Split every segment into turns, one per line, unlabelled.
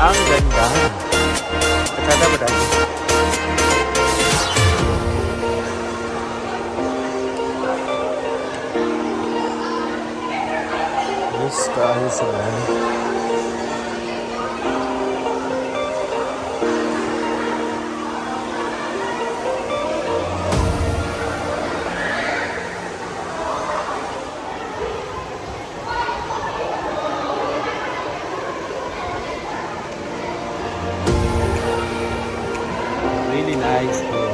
Ang ganda. Kasada ba dahil? Yes, kaayos sila. Really nice here.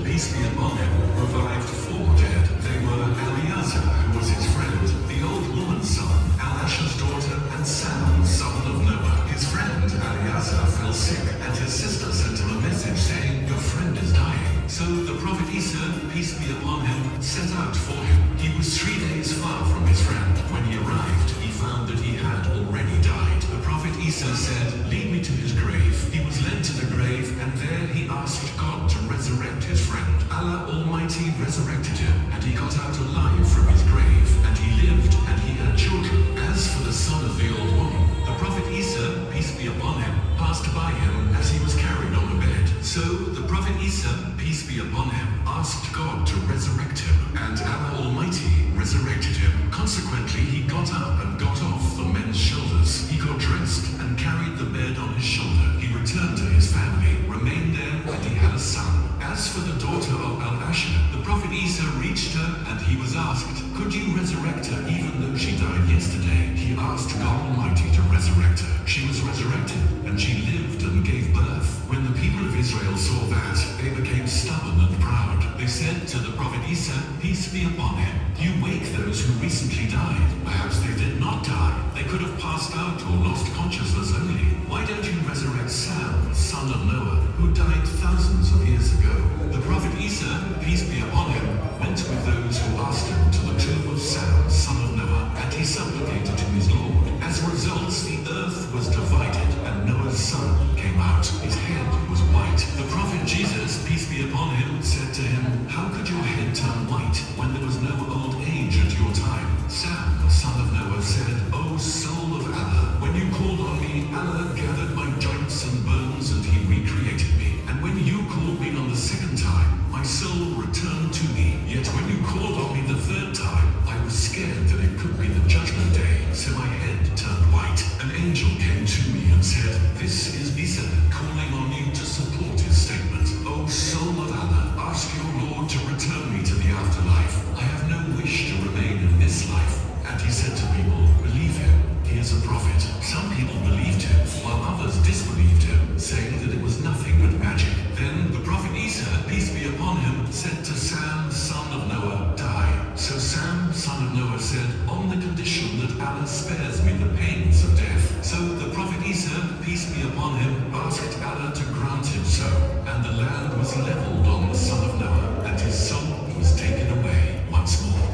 peace be upon him, revived 4 dead. They were Eleazar, who was his friend, the old woman's son, Al-Asher's daughter, and Sam, son of Noah. His friend Eleazar fell sick, and his sister sent him a message saying, "Your friend is dying." So the prophet Isa, peace be upon him, set out for him. He was 3 days far from his friend. When he arrived, he found that he had already died. The prophet Isa said, "Lead me to his grave." He was led to the grave, and there he asked God to resurrect his friend. Allah Almighty resurrected him, and he got out alive from his grave, and he lived, and he had children. As for the son of the old woman, the prophet Isa, peace be upon him, passed by him as he was carried on a bed. So the prophet Isa, peace be upon him, asked God to resurrect him, and Allah Almighty resurrected him. Consequently, he got up and got off the men's shoulders. He got dressed and carried the bed on his shoulder. He returned to his family, remained there, and he had a son. As for the daughter of Al-Asher, the prophet Isa reached her, and he was asked, "Could you resurrect her even though she died yesterday?" He asked God Almighty to resurrect her. She was resurrected, and she lived and gave birth. When the people of Israel saw that, they became stubborn and proud. They said to the prophet Isa, peace be upon him, "You wake those who recently died. Perhaps they did not die. They could have passed out or lost consciousness only. Why don't you resurrect Sam, son of Noah, who died thousands of years ago?" The prophet Isa, peace be upon him, went with those who asked him to the tomb of Sam, son of Noah, and he supplicated to his Lord. As a result, the earth was divided, and Noah's son came out. His head was white. The prophet Jesus, peace be upon him, said to him, "How could your head turn white when there was no old age at your time?" Sam, son of Noah, said, "O soul of Allah, when you called on me, Allah gathered my joints and bones, and he recreated me. And when you called me on the second time, my soul returned to me. Yet when you called on me the third time, I was scared that it could be the judgment day, so my head turned white. An angel came to me and said, 'This is Isa calling on you to support his statement. O soul of Allah, ask your Lord to return me to the afterlife. I have no wish to remain in this life.' And he said to people, 'Believe him. He is a prophet.' Some people believed him, while others disbelieved him, saying that it was nothing but magic. Then the prophet Isa, peace be upon him, said to Sam, son of Noah, 'Die.' So Sam, son of Noah, said, 'On the condition that Allah spares me the pains of death.' So the prophet Isa, peace be upon him, asked Allah to grant him so, and the land was leveled on the son of Noah, and his soul was taken away once more,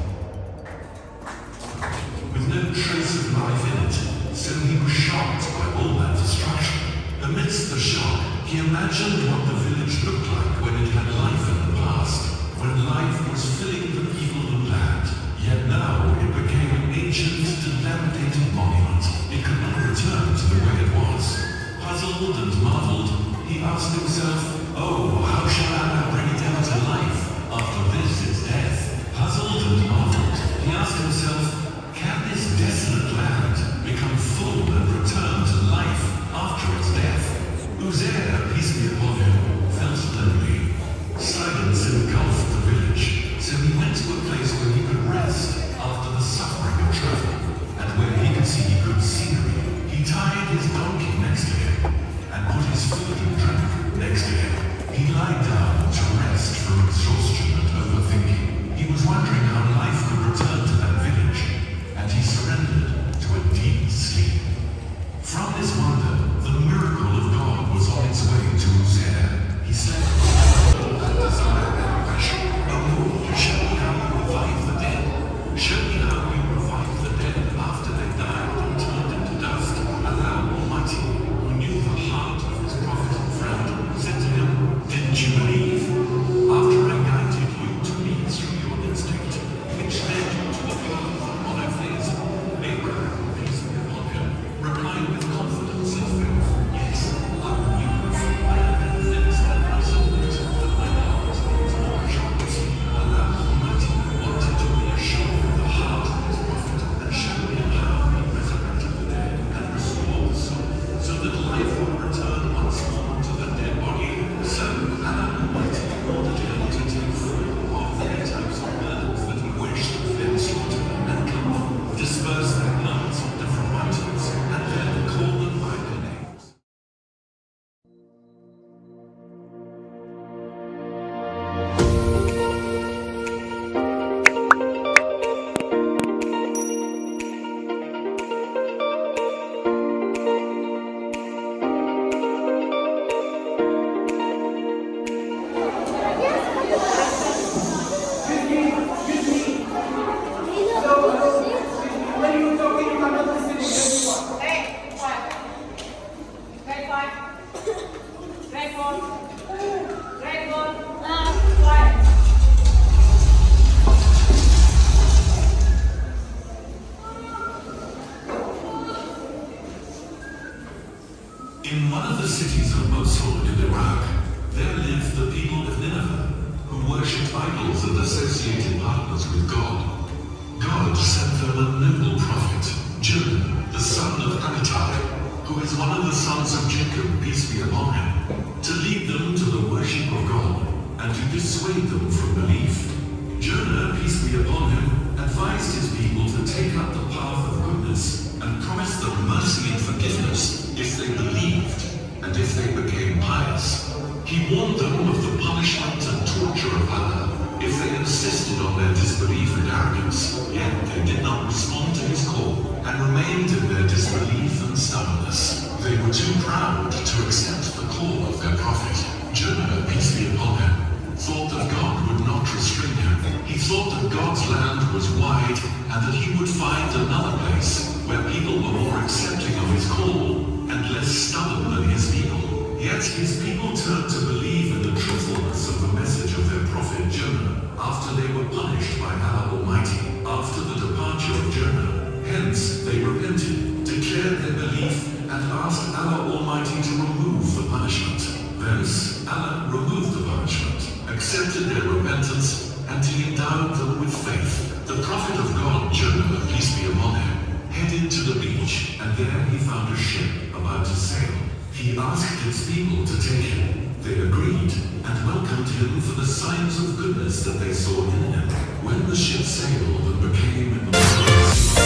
with no trace of life in it. So he was shocked by all that destruction. Amidst the shock, he imagined what the village looked like when it had life in the past, when life was filling the people of the land. Yet now it became an ancient, dilapidated monument. It could not return to the way it was. Puzzled and marveled, he asked himself, "Oh, how shall Allah bring it down to life after this its death?" Puzzled and marveled, he asked himself, "Can this desolate land become full and return to life after its death?" Uzair, peace be upon him, felt lonely. Silence engulfed the village, so he went to a place where he could rest after the suffering of travel, and where he could see good scenery. He tied his donkey next to him, and put his food and drink next to him. He lied down to rest from exhaustion and overthinking. He was wondering how life could return to that village, and he surrendered to a deep sleep. From this wonder, the miracle of God was on its way to Uzair. He said, "Oh, that desire and passion, O Lord, show me how you revive In one of the cities of Mosul in Iraq, there lived the people of Nineveh, who worshipped idols and associated partners with God. God sent them a noble prophet, Jonah, the son of Amittai, who is one of the sons of Jacob, peace be upon him, to lead them to the worship of God and to dissuade them from belief. Jonah, peace be upon him, advised his people to take up the path of goodness and promised them mercy and forgiveness if they believed and if they became pious. He warned them of the punishment and torture of Allah if they insisted on their disbelief and arrogance, yet they did not respond to his call and remained in their disbelief and stubbornness. They were too proud to accept the call of their prophet. Jonah, peace be upon him, thought that God would not restrain him. He thought that God's land was wide and that he would find another place where people were more accepting of his call and less stubborn than his people. Yet his people turned to believe in the truthfulness of the message of their prophet Jonah after they were punished by Allah Almighty after the departure of Jonah. Hence they repented, declared their belief, and asked Allah Almighty to remove the punishment. Thus Allah removed the punishment, accepted their repentance, and he endowed them with faith. The prophet of God, Jonah, peace be upon him, headed to the beach, and there he found a ship about to sail. He asked its people to take him. They agreed, and welcomed him for the signs of goodness that they saw in him. When the ship sailed and became in the middle of the sea,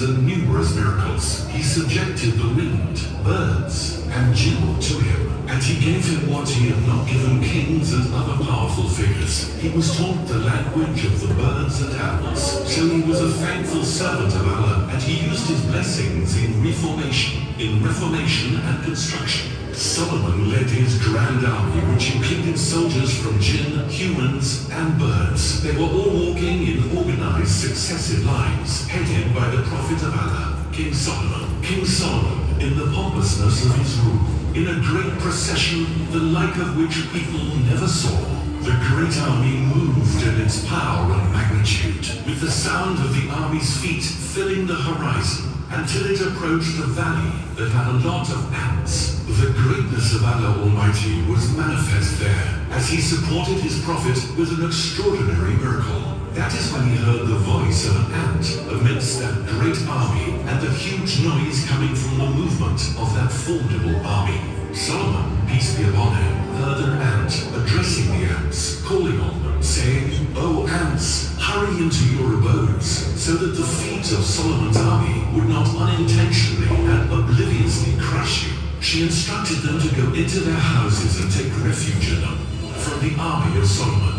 and numerous miracles. He subjected the wind, birds, and jinn to him, and he gave him what he had not given kings and other powerful figures. He was taught the language of the birds and animals, so he was a thankful servant of Allah, and he used his blessings in reformation and construction. Solomon led his grand army, which included soldiers from jinn, humans, and birds. They were all walking in organized successive lines, headed by the prophet of Allah, King Solomon. King Solomon, in the pompousness of his rule, in a great procession, the like of which people never saw. The great army moved in its power and magnitude, with the sound of the army's feet filling the horizon, until it approached a valley that had a lot of ants. The greatness of Allah Almighty was manifest there, as he supported his prophet with an extraordinary miracle. That is when he heard the voice of an ant amidst that great army, and the huge noise coming from the movement of that formidable army. Solomon, peace be upon him, heard an ant addressing the ants, calling on them, saying, "O ants, hurry into your abodes, so that the feet of Solomon's army would not unintentionally and obliviously crush you." She instructed them to go into their houses and take refuge in them from the army of Solomon,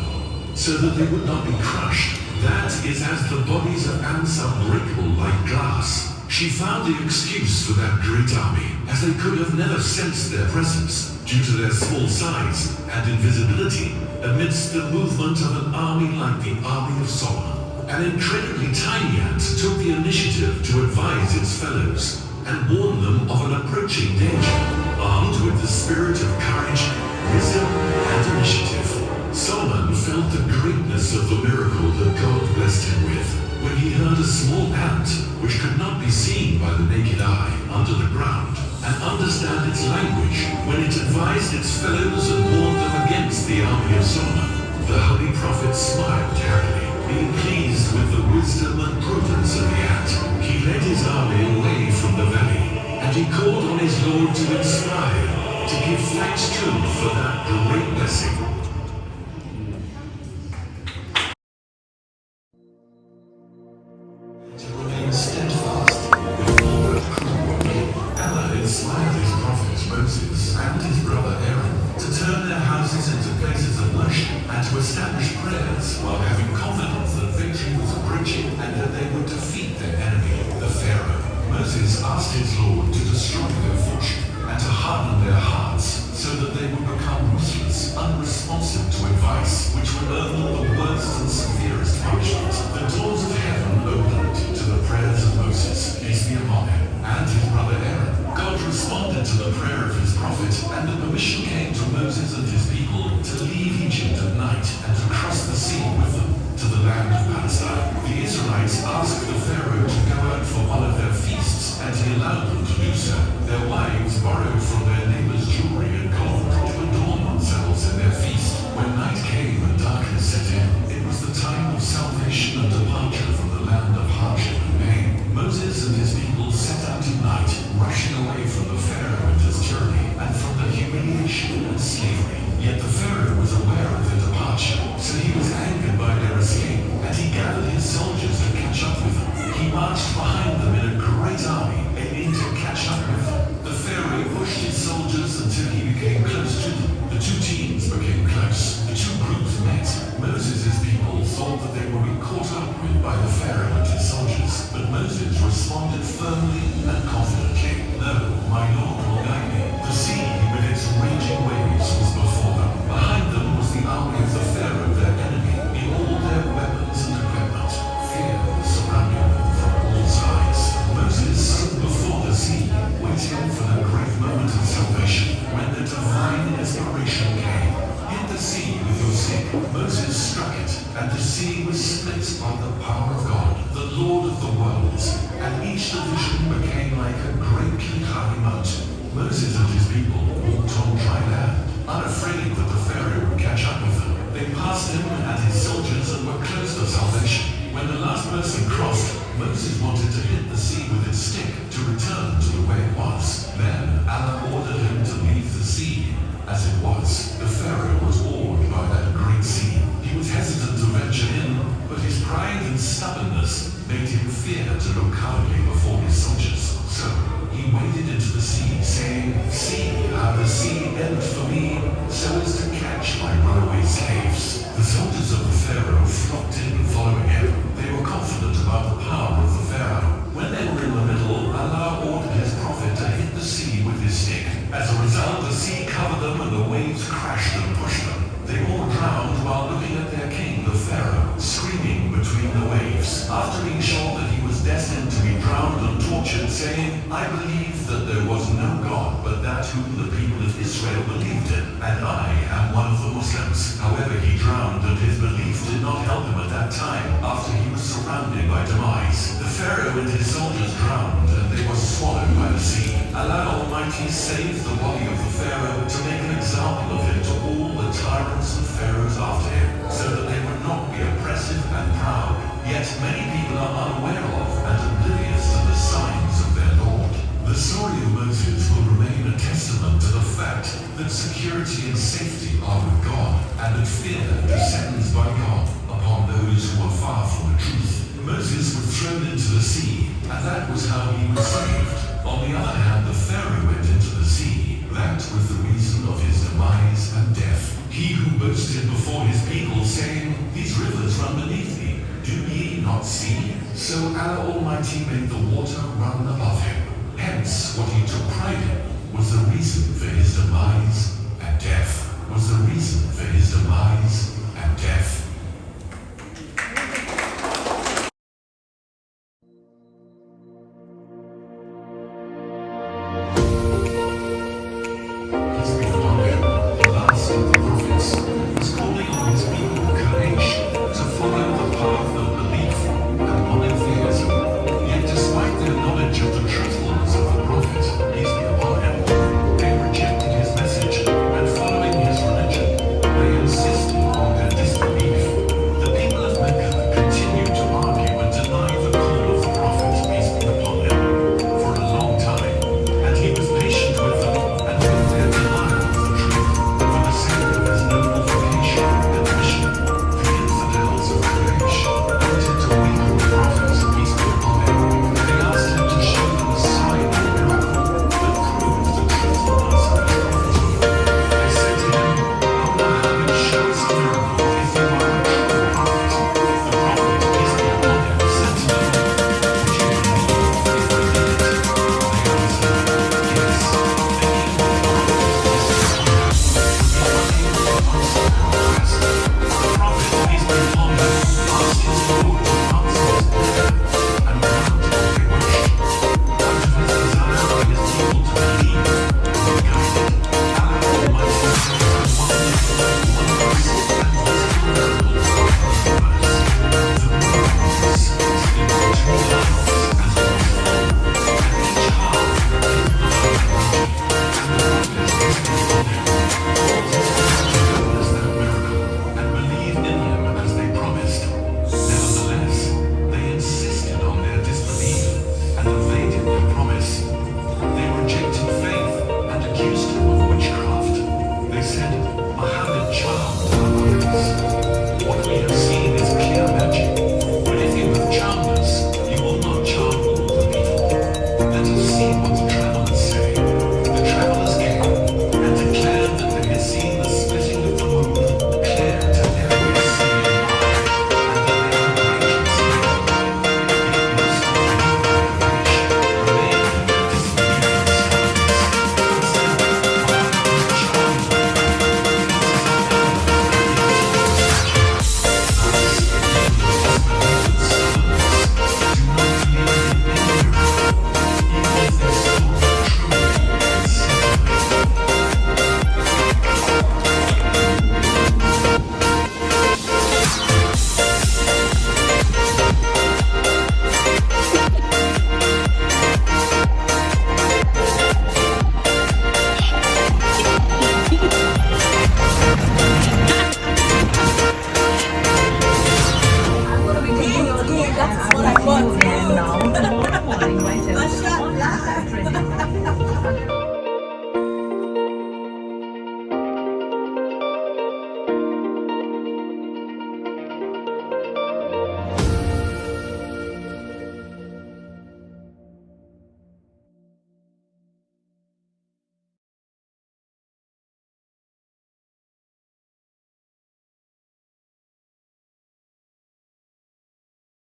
so that they would not be crushed. That is as the bodies of ants are breakable like glass. She found the excuse for that great army, as they could have never sensed their presence, due to their small size and invisibility, amidst the movement of an army like the army of Solomon. An incredibly tiny ant took the initiative to advise its fellows and warn them of an approaching danger, armed with the spirit of courage, wisdom, and initiative. Solomon felt the greatness of the miracle that God blessed him with when he heard a small ant, which could not be seen by the naked eye under the ground, and understand its language when it advised its fellows and warned them against the army of Solomon. The holy prophet smiled happily, being pleased with the wisdom and prudence of the ant. He led his army away from the valley, and he called on his Lord to inspire, to give thanks to for that great blessing. responded firmly and confidently, "No, my Lord will guide me." The sea with its raging waves was before them. Behind them was the army of the Pharaoh, their enemy, in all their weapons and equipment. Fear surrounded them from all sides. Moses stood before the sea, waiting for the great moment of salvation, when the divine inspiration came. "Hit the sea with your stick." Moses struck it, and the sea was split by the power of God, the Lord of the worlds, and each division became like a great high mountain. Moses and his people walked on dry land, unafraid that the Pharaoh would catch up with them. They passed him and his soldiers and were close to salvation. When the last person crossed, Moses wanted to hit the sea with his stick to return to the way it was. Then Allah ordered him to leave the sea as it was. The Pharaoh was awed by that great sea. He was hesitant to venture in, but his pride and stubbornness made him fear to look cowardly before his soldiers. So he waded into the sea, saying, "See how the sea bent for me, so as to catch my runaway slaves." The soldiers of the Pharaoh flocked in following him. They were confident about the power of the Pharaoh. When they were in the middle, Allah ordered his prophet to hit the sea with his stick. As a result, the sea covered them and the waves crashed and pushed them. They all drowned while looking at their king, the Pharaoh, screaming between the waves. After being sure that he was destined to be drowned and tortured, saying, "I believe that there was no God but that whom the people of Israel believed in, and I am one of the Muslims." However, he drowned, and his belief did not help him at that time, after he was surrounded by demise. The Pharaoh and his soldiers drowned, and they were swallowed by the sea. Allah Almighty saved the body of the Pharaoh to make an example of him to all the tyrants and pharaohs after him, so that they would not be oppressive and proud. Yet many people are unaware of and oblivious to the signs of their Lord. The story of Moses will remain a testament to the fact that security and safety are with God, and that fear descends by God upon those who are far from the truth. Moses was thrown into the sea, and that was how he was saved. On the other hand, the Pharaoh went into the sea. That was the reason of his demise and death. He who boasted before his people, saying, "These rivers run beneath me, do ye not see?" So Allah Almighty made the water run above him. Hence, what he took pride in was the reason for his demise and death. Was the reason for his demise and death.